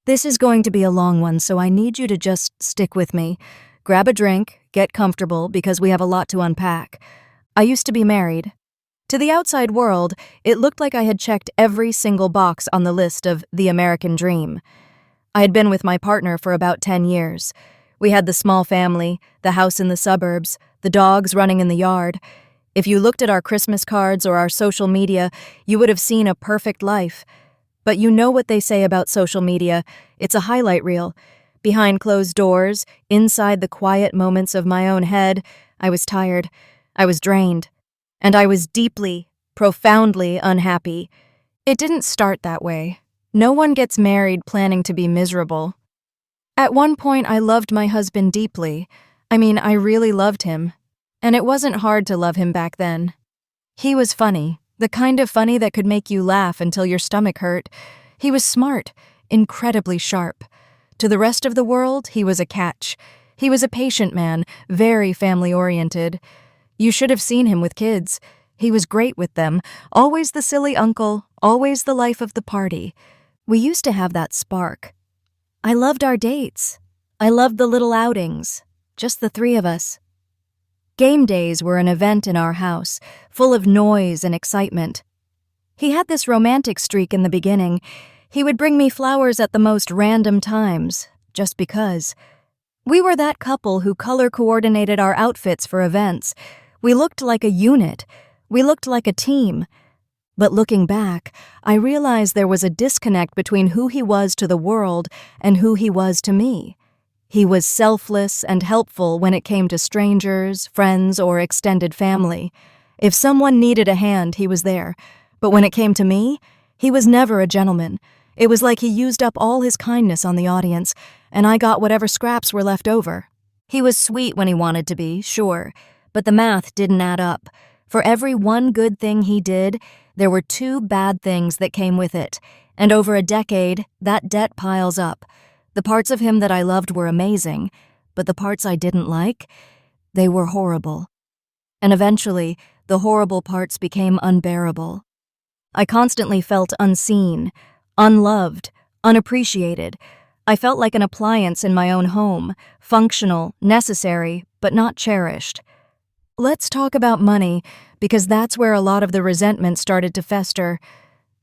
This is going to be a long one, so I need you to just stick with me. Grab a drink, get comfortable, because we have a lot to unpack. I used to be married. To the outside world, it looked like I had checked every single box on the list of the American dream. I had been with my partner for about 10 years. We had the small family, the house in the suburbs, the dogs running in the yard. If you looked at our Christmas cards or our social media, you would have seen a perfect life. But you know what they say about social media. It's a highlight reel. Behind closed doors, inside the quiet moments of my own head, I was tired. I was drained. And I was deeply, profoundly unhappy. It didn't start that way. No one gets married planning to be miserable. At one point, I loved my husband deeply. I really loved him. And it wasn't hard to love him back then. He was funny, the kind of funny that could make you laugh until your stomach hurt. He was smart, incredibly sharp. To the rest of the world, he was a catch. He was a patient man, very family-oriented. You should have seen him with kids. He was great with them, always the silly uncle, always the life of the party. We used to have that spark. I loved our dates. I loved the little outings, just the three of us. Game days were an event in our house, full of noise and excitement. He had this romantic streak in the beginning. He would bring me flowers at the most random times, just because. We were that couple who color-coordinated our outfits for events. We looked like a unit. We looked like a team. But looking back, I realized there was a disconnect between who he was to the world and who he was to me. He was selfless and helpful when it came to strangers, friends, or extended family. If someone needed a hand, he was there. But when it came to me, he was never a gentleman. It was like he used up all his kindness on the audience, and I got whatever scraps were left over. He was sweet when he wanted to be, sure, but the math didn't add up. For every one good thing he did, there were 2 bad things that came with it, and over a decade, that debt piles up. The parts of him that I loved were amazing, but the parts I didn't like, they were horrible. And eventually, the horrible parts became unbearable. I constantly felt unseen, unloved, unappreciated. I felt like an appliance in my own home, functional, necessary, but not cherished. Let's talk about money, because that's where a lot of the resentment started to fester.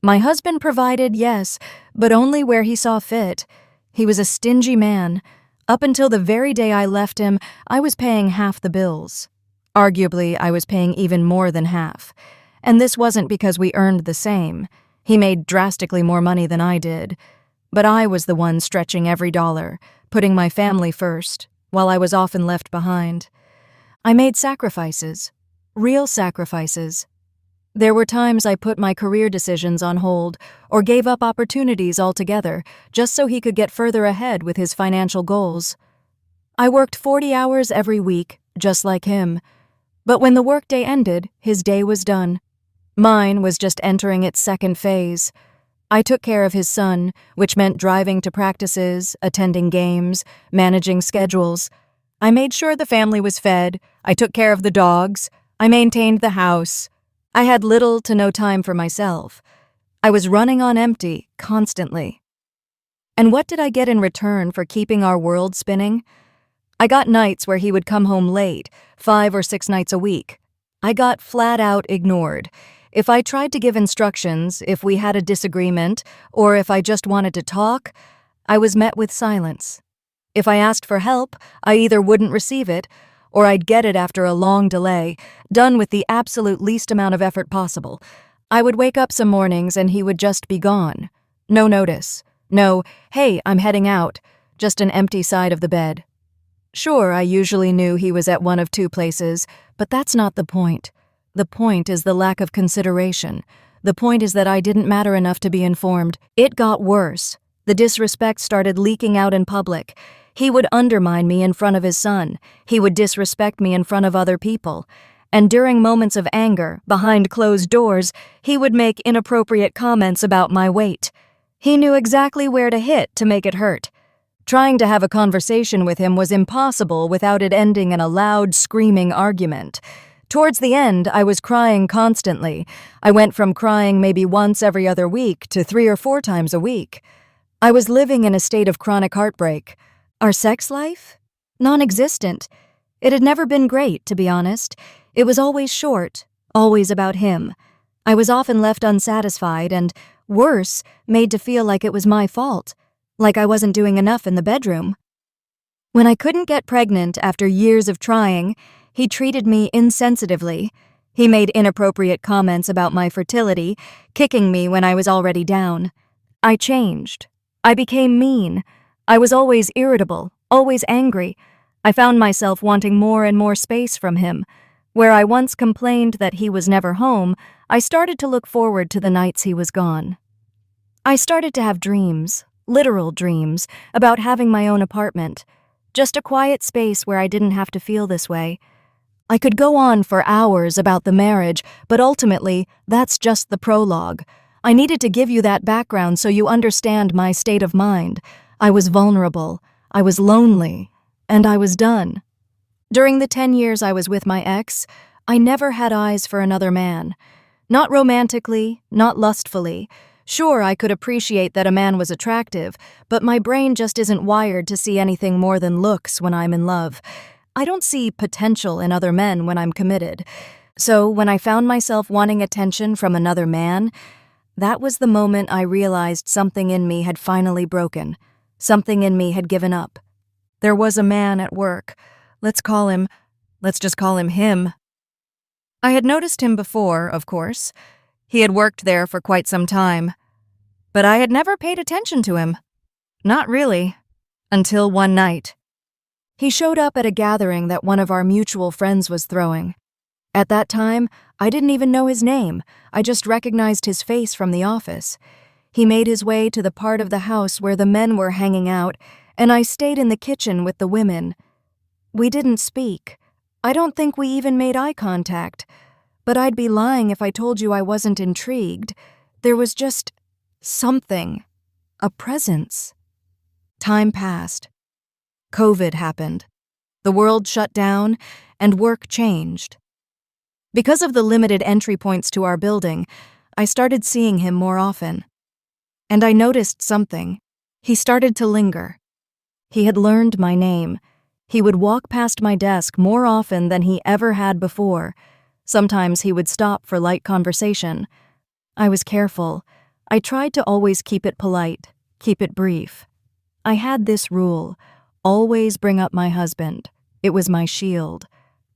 My husband provided, yes, but only where he saw fit. He was a stingy man. Up until the very day I left him, I was paying half the bills. Arguably, I was paying even more than half. And this wasn't because we earned the same. He made drastically more money than I did. But I was the one stretching every dollar, putting my family first, while I was often left behind. I made sacrifices, real sacrifices. There were times I put my career decisions on hold or gave up opportunities altogether just so he could get further ahead with his financial goals. I worked 40 hours every week, just like him. But when the workday ended, his day was done. Mine was just entering its second phase. I took care of his son, which meant driving to practices, attending games, managing schedules. I made sure the family was fed. I took care of the dogs. I maintained the house. I had little to no time for myself. I was running on empty, constantly. And what did I get in return for keeping our world spinning? I got nights where he would come home late, 5 or 6 nights a week. I got flat out ignored. If I tried to give instructions, if we had a disagreement, or if I just wanted to talk, I was met with silence. If I asked for help, I either wouldn't receive it, or I'd get it after a long delay, done with the absolute least amount of effort possible. I would wake up some mornings and he would just be gone. No notice. No, hey, I'm heading out. Just an empty side of the bed. Sure, I usually knew he was at one of 2 places, but that's not the point. The point is the lack of consideration. The point is that I didn't matter enough to be informed. It got worse. The disrespect started leaking out in public. He would undermine me in front of his son. He would disrespect me in front of other people. And during moments of anger, behind closed doors, he would make inappropriate comments about my weight. He knew exactly where to hit to make it hurt. Trying to have a conversation with him was impossible without it ending in a loud, screaming argument. Towards the end, I was crying constantly. I went from crying maybe once every other week to 3 or 4 times a week. I was living in a state of chronic heartbreak. Our sex life? Non-existent. It had never been great, to be honest. It was always short, always about him. I was often left unsatisfied and, worse, made to feel like it was my fault, like I wasn't doing enough in the bedroom. When I couldn't get pregnant after years of trying, he treated me insensitively. He made inappropriate comments about my fertility, kicking me when I was already down. I changed. I became mean. I was always irritable, always angry. I found myself wanting more and more space from him. Where I once complained that he was never home, I started to look forward to the nights he was gone. I started to have dreams, literal dreams, about having my own apartment. Just a quiet space where I didn't have to feel this way. I could go on for hours about the marriage, but ultimately, that's just the prologue. I needed to give you that background so you understand my state of mind. I was vulnerable, I was lonely, and I was done. During the 10 years I was with my ex, I never had eyes for another man. Not romantically, not lustfully. Sure, I could appreciate that a man was attractive, but my brain just isn't wired to see anything more than looks when I'm in love. I don't see potential in other men when I'm committed. So when I found myself wanting attention from another man, that was the moment I realized something in me had finally broken. Something in me had given up. There was a man at work. Let's just call him him. I had noticed him before, of course. He had worked there for quite some time. But I had never paid attention to him. Not really. Until one night. He showed up at a gathering that one of our mutual friends was throwing. At that time, I didn't even know his name. I just recognized his face from the office. He made his way to the part of the house where the men were hanging out, and I stayed in the kitchen with the women. We didn't speak. I don't think we even made eye contact. But I'd be lying if I told you I wasn't intrigued. There was just something. A presence. Time passed. COVID happened. The world shut down, and work changed. Because of the limited entry points to our building, I started seeing him more often. And I noticed something. He started to linger. He had learned my name. He would walk past my desk more often than he ever had before. Sometimes he would stop for light conversation. I was careful. I tried to always keep it polite, keep it brief. I had this rule: always bring up my husband. It was my shield.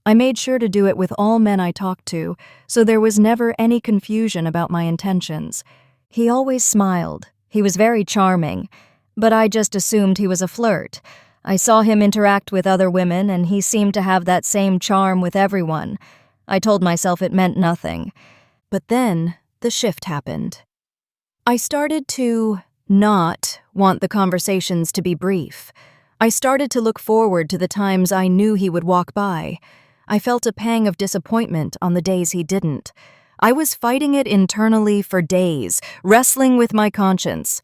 I made sure to do it with all men I talked to, so there was never any confusion about my intentions. He always smiled. He was very charming, but I just assumed he was a flirt. I saw him interact with other women, and he seemed to have that same charm with everyone. I told myself it meant nothing. But then, the shift happened. I started to not want the conversations to be brief. I started to look forward to the times I knew he would walk by. I felt a pang of disappointment on the days he didn't. I was fighting it internally for days, wrestling with my conscience.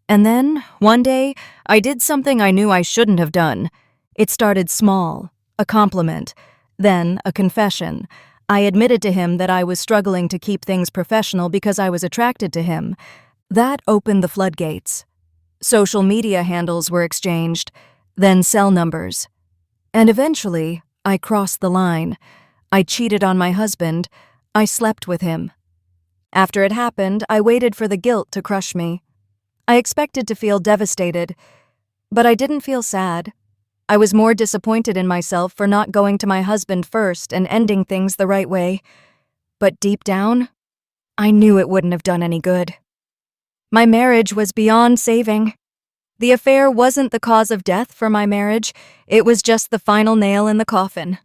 And then, one day, I did something I knew I shouldn't have done. It started small, a compliment, then a confession. I admitted to him that I was struggling to keep things professional because I was attracted to him. That opened the floodgates. Social media handles were exchanged, then cell numbers. And eventually, I crossed the line. I cheated on my husband. I slept with him. After it happened, I waited for the guilt to crush me. I expected to feel devastated, but I didn't feel sad. I was more disappointed in myself for not going to my husband first and ending things the right way. But deep down, I knew it wouldn't have done any good. My marriage was beyond saving. The affair wasn't the cause of death for my marriage. It was just the final nail in the coffin.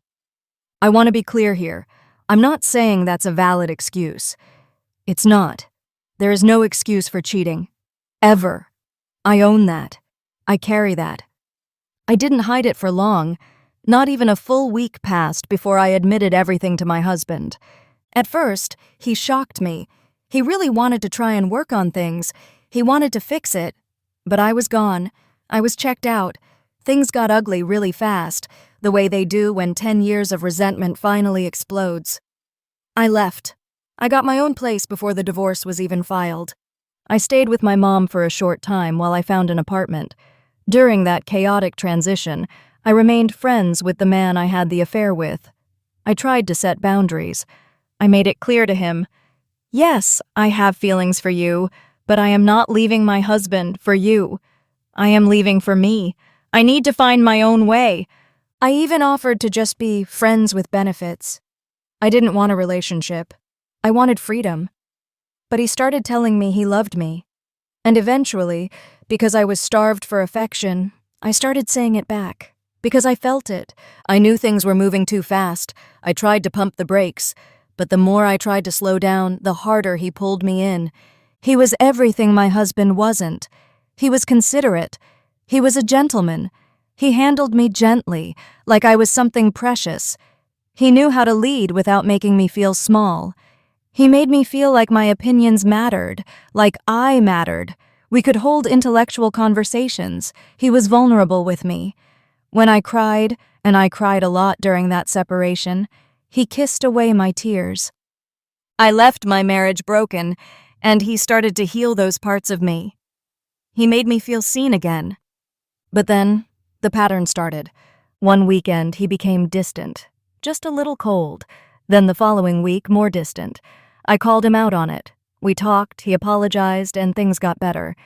I want to be clear here. I'm not saying that's a valid excuse. It's not. There is no excuse for cheating. Ever. I own that. I carry that. I didn't hide it for long. Not even a full week passed before I admitted everything to my husband. At first, he shocked me. He really wanted to try and work on things. He wanted to fix it. But I was gone. I was checked out. Things got ugly really fast, the way they do when 10 years of resentment finally explodes. I left. I got my own place before the divorce was even filed. I stayed with my mom for a short time while I found an apartment. During that chaotic transition, I remained friends with the man I had the affair with. I tried to set boundaries. I made it clear to him, yes, I have feelings for you, but I am not leaving my husband for you. I am leaving for me. I need to find my own way. I even offered to just be friends with benefits. I didn't want a relationship. I wanted freedom. But he started telling me he loved me. And eventually, because I was starved for affection, I started saying it back. Because I felt it. I knew things were moving too fast. I tried to pump the brakes. But the more I tried to slow down, the harder he pulled me in. He was everything my husband wasn't. He was considerate. He was a gentleman. He handled me gently, like I was something precious. He knew how to lead without making me feel small. He made me feel like my opinions mattered, like I mattered. We could hold intellectual conversations. He was vulnerable with me. When I cried, and I cried a lot during that separation, he kissed away my tears. I left my marriage broken, and he started to heal those parts of me. He made me feel seen again. But then, the pattern started. One weekend, he became distant, just a little cold. Then the following week, more distant. I called him out on it. We talked, he apologized, and things got better.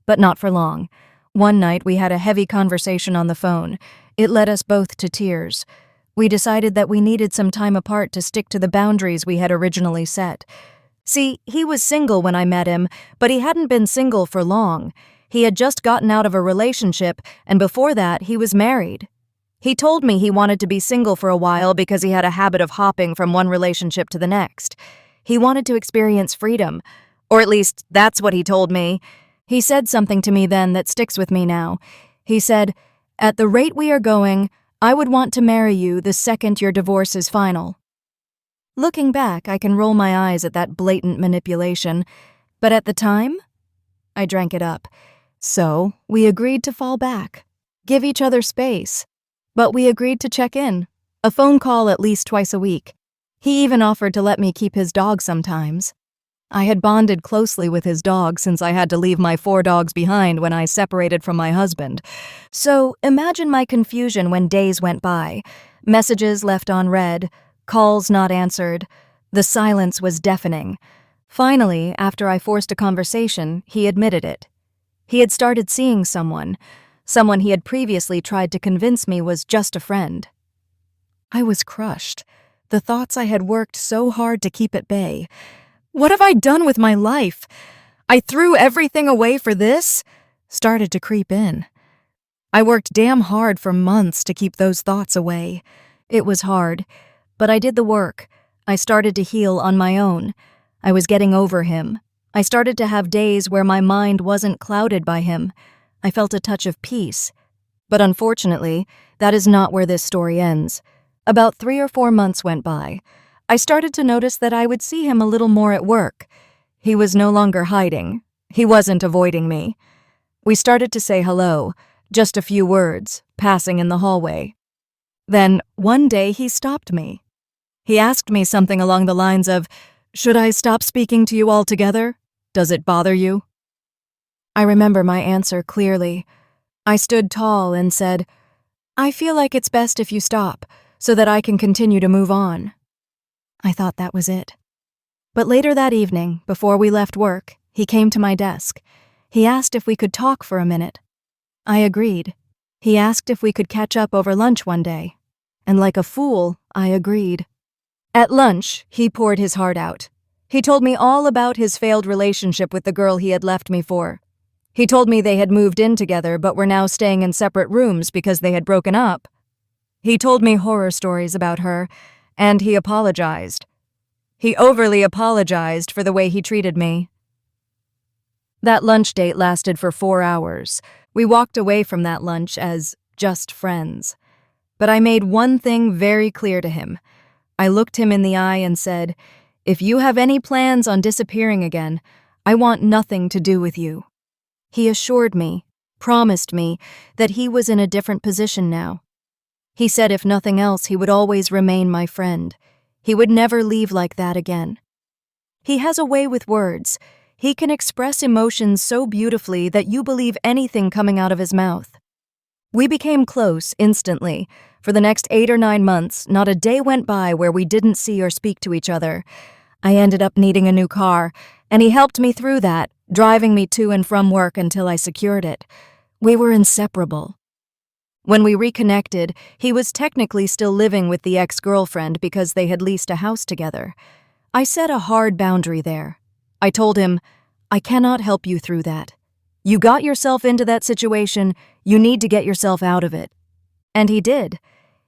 But not for long. One night, we had a heavy conversation on the phone. It led us both to tears. We decided that we needed some time apart to stick to the boundaries we had originally set. See, he was single when I met him, but he hadn't been single for long. He had just gotten out of a relationship, and before that, he was married. He told me he wanted to be single for a while because he had a habit of hopping from one relationship to the next. He wanted to experience freedom, or at least that's what he told me. He said something to me then that sticks with me now. He said, "At the rate we are going, I would want to marry you the second your divorce is final." Looking back, I can roll my eyes at that blatant manipulation, but at the time, I drank it up. So, we agreed to fall back, give each other space. But we agreed to check in, a phone call at least twice a week. He even offered to let me keep his dog sometimes. I had bonded closely with his dog since I had to leave my 4 dogs behind when I separated from my husband. So, imagine my confusion when days went by. Messages left unread, calls not answered. The silence was deafening. Finally, after I forced a conversation, he admitted it. He had started seeing someone he had previously tried to convince me was just a friend. I was crushed. The thoughts I had worked so hard to keep at bay. What have I done with my life? I threw everything away for this? Started to creep in. I worked damn hard for months to keep those thoughts away. It was hard, but I did the work. I started to heal on my own. I was getting over him. I started to have days where my mind wasn't clouded by him. I felt a touch of peace. But unfortunately, that is not where this story ends. About 3 or 4 months went by. I started to notice that I would see him a little more at work. He was no longer hiding. He wasn't avoiding me. We started to say hello, just a few words, passing in the hallway. Then, one day he stopped me. He asked me something along the lines of, "Should I stop speaking to you altogether? Does it bother you?" I remember my answer clearly. I stood tall and said, "I feel like it's best if you stop, so that I can continue to move on." I thought that was it. But later that evening, before we left work, he came to my desk. He asked if we could talk for a minute. I agreed. He asked if we could catch up over lunch one day. And like a fool, I agreed. At lunch, he poured his heart out. He told me all about his failed relationship with the girl he had left me for. He told me they had moved in together but were now staying in separate rooms because they had broken up. He told me horror stories about her, and he apologized. He overly apologized for the way he treated me. That lunch date lasted for 4 hours. We walked away from that lunch as just friends. But I made one thing very clear to him. I looked him in the eye and said, "If you have any plans on disappearing again, I want nothing to do with you." He assured me, promised me, that he was in a different position now. He said if nothing else, he would always remain my friend. He would never leave like that again. He has a way with words. He can express emotions so beautifully that you believe anything coming out of his mouth. We became close instantly. For the next 8 or 9 months, not a day went by where we didn't see or speak to each other. I ended up needing a new car, and he helped me through that, driving me to and from work until I secured it. We were inseparable. When we reconnected, he was technically still living with the ex-girlfriend because they had leased a house together. I set a hard boundary there. I told him, I cannot help you through that. You got yourself into that situation, you need to get yourself out of it. And he did.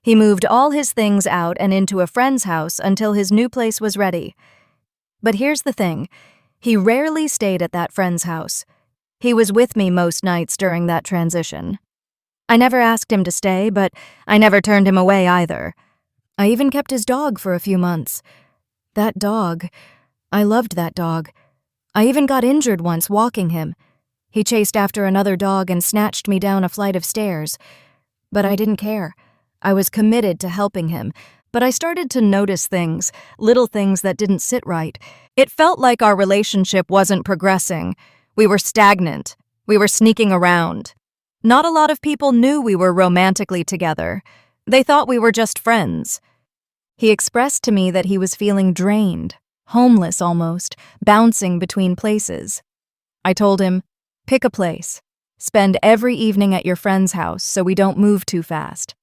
He moved all his things out and into a friend's house until his new place was ready. But here's the thing, he rarely stayed at that friend's house. He was with me most nights during that transition. I never asked him to stay, but I never turned him away either. I even kept his dog for a few months. That dog, I loved that dog. I even got injured once walking him. He chased after another dog and snatched me down a flight of stairs. But I didn't care. I was committed to helping him, but I started to notice things, little things that didn't sit right. It felt like our relationship wasn't progressing. We were stagnant. We were sneaking around. Not a lot of people knew we were romantically together. They thought we were just friends. He expressed to me that he was feeling drained, homeless almost, bouncing between places. I told him, pick a place. Spend every evening at your friend's house so we don't move too fast.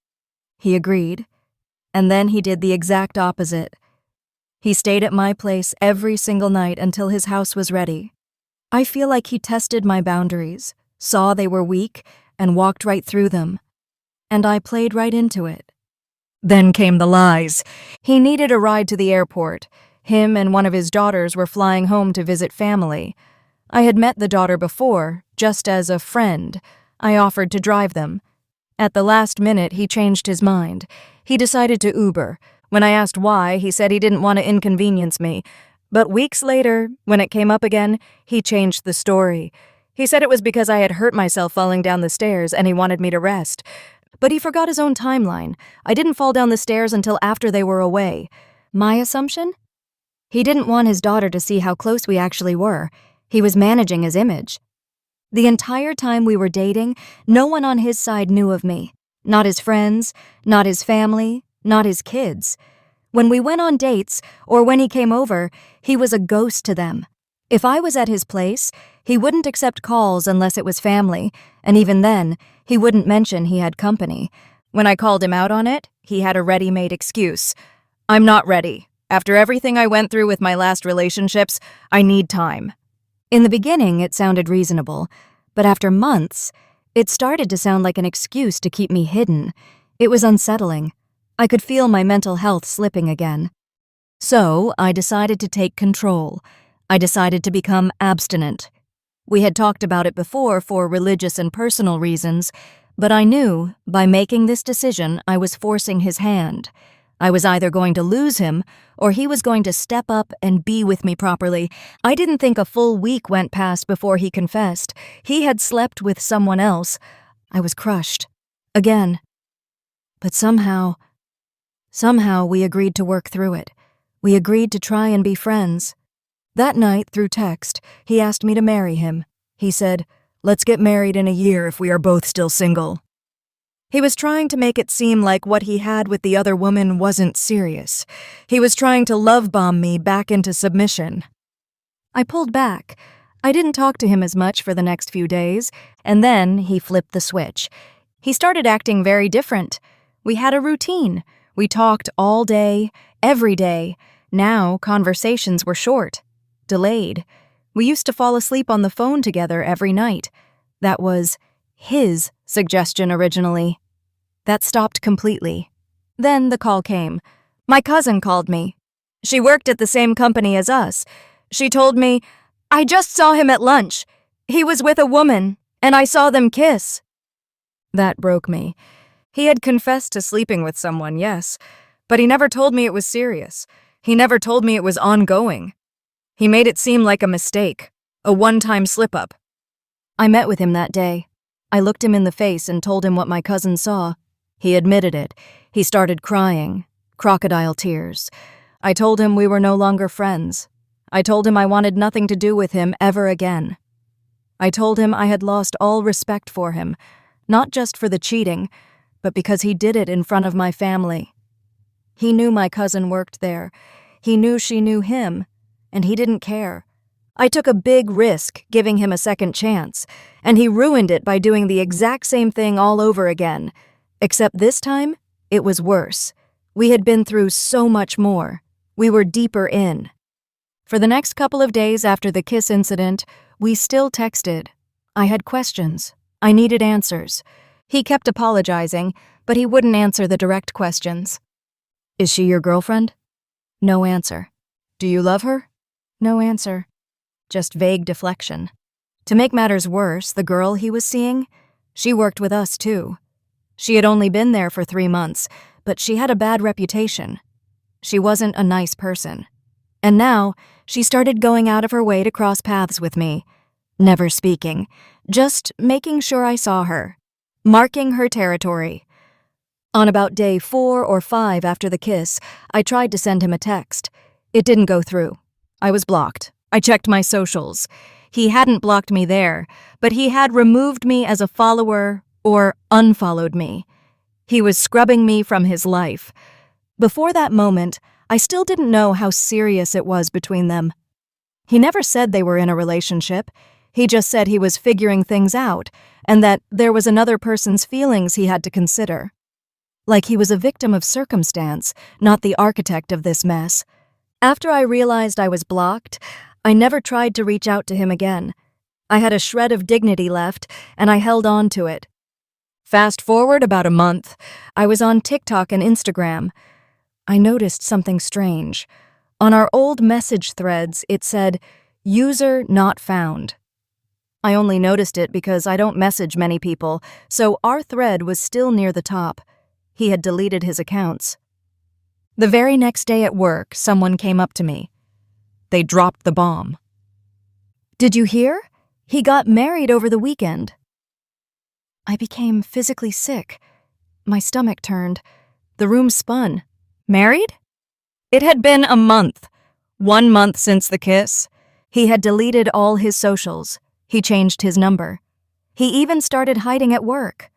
He agreed, and then he did the exact opposite. He stayed at my place every single night until his house was ready. I feel like he tested my boundaries, saw they were weak, and walked right through them. And I played right into it. Then came the lies. He needed a ride to the airport. Him and one of his daughters were flying home to visit family. I had met the daughter before, just as a friend. I offered to drive them. At the last minute, he changed his mind. He decided to Uber. When I asked why, he said he didn't want to inconvenience me. But weeks later, when it came up again, he changed the story. He said it was because I had hurt myself falling down the stairs and he wanted me to rest. But he forgot his own timeline. I didn't fall down the stairs until after they were away. My assumption? He didn't want his daughter to see how close we actually were. He was managing his image. The entire time we were dating, no one on his side knew of me. Not his friends, not his family, not his kids. When we went on dates, or when he came over, he was a ghost to them. If I was at his place, he wouldn't accept calls unless it was family, and even then, he wouldn't mention he had company. When I called him out on it, he had a ready-made excuse. I'm not ready. After everything I went through with my last relationships, I need time. In the beginning, it sounded reasonable, but after months, it started to sound like an excuse to keep me hidden. It was unsettling. I could feel my mental health slipping again. So, I decided to take control. I decided to become abstinent. We had talked about it before for religious and personal reasons, but I knew, by making this decision, I was forcing his hand. I was either going to lose him, or he was going to step up and be with me properly. I didn't think a full week went past before he confessed. He had slept with someone else. I was crushed. Again. But somehow we agreed to work through it. We agreed to try and be friends. That night, through text, he asked me to marry him. He said, let's get married in a year if we are both still single. He was trying to make it seem like what he had with the other woman wasn't serious. He was trying to love-bomb me back into submission. I pulled back. I didn't talk to him as much for the next few days, and then he flipped the switch. He started acting very different. We had a routine. We talked all day, every day. Now, conversations were short. Delayed. We used to fall asleep on the phone together every night. That was his suggestion originally. That stopped completely. Then the call came. My cousin called me. She worked at the same company as us. She told me, I just saw him at lunch. He was with a woman, and I saw them kiss. That broke me. He had confessed to sleeping with someone, yes, but he never told me it was serious. He never told me it was ongoing. He made it seem like a mistake, a one-time slip-up. I met with him that day. I looked him in the face and told him what my cousin saw. He admitted it. He started crying, crocodile tears. I told him we were no longer friends. I told him I wanted nothing to do with him ever again. I told him I had lost all respect for him, not just for the cheating, but because he did it in front of my family. He knew my cousin worked there. He knew she knew him, and he didn't care. I took a big risk giving him a second chance, and he ruined it by doing the exact same thing all over again. Except this time, it was worse. We had been through so much more. We were deeper in. For the next couple of days after the kiss incident, we still texted. I had questions. I needed answers. He kept apologizing, but he wouldn't answer the direct questions. Is she your girlfriend? No answer. Do you love her? No answer. Just vague deflection. To make matters worse, the girl he was seeing, she worked with us too. She had only been there for 3 months, but she had a bad reputation. She wasn't a nice person. And now, she started going out of her way to cross paths with me. Never speaking, just making sure I saw her. Marking her territory. On about day 4 or 5 after the kiss, I tried to send him a text. It didn't go through. I was blocked. I checked my socials. He hadn't blocked me there, but he had removed me as a follower or unfollowed me. He was scrubbing me from his life. Before that moment, I still didn't know how serious it was between them. He never said they were in a relationship. He just said he was figuring things out and that there was another person's feelings he had to consider. Like he was a victim of circumstance, not the architect of this mess. After I realized I was blocked, I never tried to reach out to him again. I had a shred of dignity left, and I held on to it. Fast forward about a month, I was on TikTok and Instagram. I noticed something strange. On our old message threads, it said, "User not found." I only noticed it because I don't message many people, so our thread was still near the top. He had deleted his accounts. The very next day at work, someone came up to me. They dropped the bomb. "Did you hear? He got married over the weekend." I became physically sick. My stomach turned. The room spun. Married? It had been a month. 1 month since the kiss. He had deleted all his socials. He changed his number. He even started hiding at work.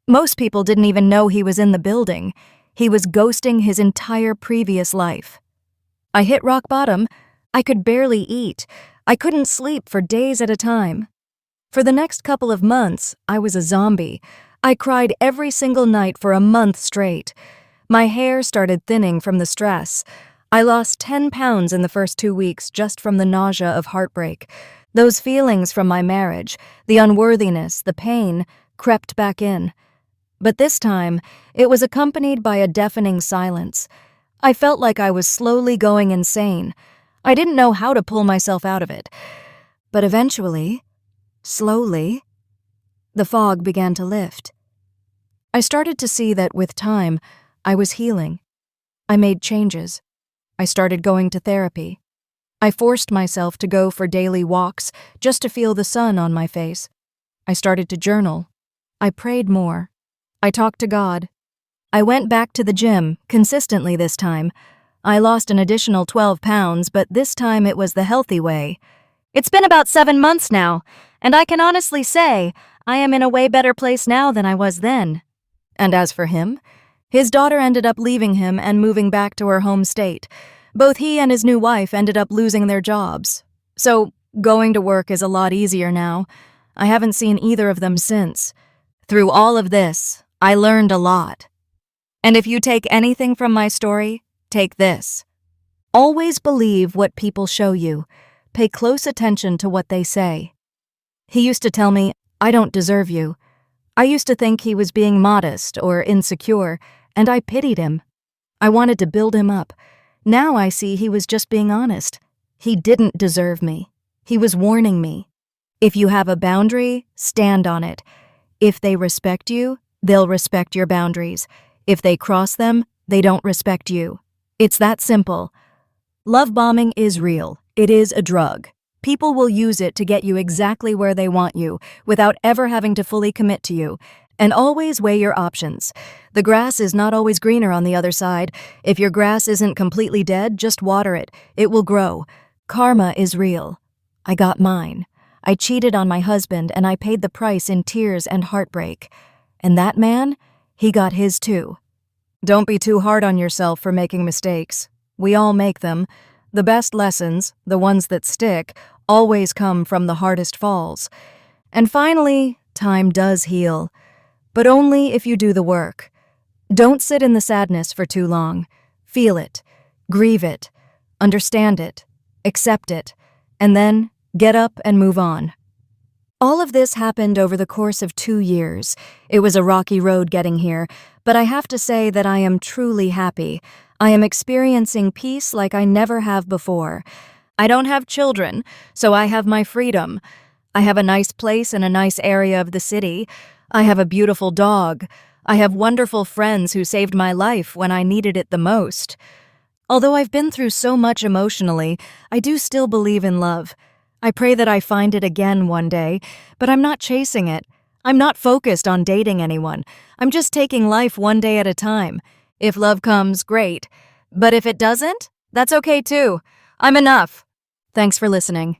Most people didn't even know he was in the building. He was ghosting his entire previous life. I hit rock bottom. I could barely eat. I couldn't sleep for days at a time. For the next couple of months, I was a zombie. I cried every single night for a month straight. My hair started thinning from the stress. I lost 10 pounds in the first 2 weeks just from the nausea of heartbreak. Those feelings from my marriage, the unworthiness, the pain, crept back in. But this time, it was accompanied by a deafening silence. I felt like I was slowly going insane. I didn't know how to pull myself out of it. But eventually, slowly, the fog began to lift. I started to see that with time, I was healing. I made changes. I started going to therapy. I forced myself to go for daily walks just to feel the sun on my face. I started to journal. I prayed more. I talked to God. I went back to the gym, consistently this time. I lost an additional 12 pounds, but this time it was the healthy way. It's been about 7 months now, and I can honestly say I am in a way better place now than I was then. And as for him, his daughter ended up leaving him and moving back to her home state. Both he and his new wife ended up losing their jobs. So, going to work is a lot easier now. I haven't seen either of them since. Through all of this, I learned a lot. And if you take anything from my story, take this. Always believe what people show you. Pay close attention to what they say. He used to tell me, "I don't deserve you." I used to think he was being modest or insecure, and I pitied him. I wanted to build him up. Now I see he was just being honest. He didn't deserve me. He was warning me. If you have a boundary, stand on it. If they respect you, they'll respect your boundaries. If they cross them, they don't respect you. It's that simple. Love bombing is real. It is a drug. People will use it to get you exactly where they want you, without ever having to fully commit to you. And always weigh your options. The grass is not always greener on the other side. If your grass isn't completely dead, just water it. It will grow. Karma is real. I got mine. I cheated on my husband and I paid the price in tears and heartbreak. And that man, he got his too. Don't be too hard on yourself for making mistakes. We all make them. The best lessons, the ones that stick, always come from the hardest falls. And finally, time does heal. But only if you do the work. Don't sit in the sadness for too long. Feel it. Grieve it. Understand it. Accept it. And then get up and move on. All of this happened over the course of 2 years. It was a rocky road getting here, but I have to say that I am truly happy. I am experiencing peace like I never have before. I don't have children, so I have my freedom. I have a nice place in a nice area of the city. I have a beautiful dog. I have wonderful friends who saved my life when I needed it the most. Although I've been through so much emotionally, I do still believe in love. I pray that I find it again one day, but I'm not chasing it. I'm not focused on dating anyone. I'm just taking life one day at a time. If love comes, great. But if it doesn't, that's okay too. I'm enough. Thanks for listening.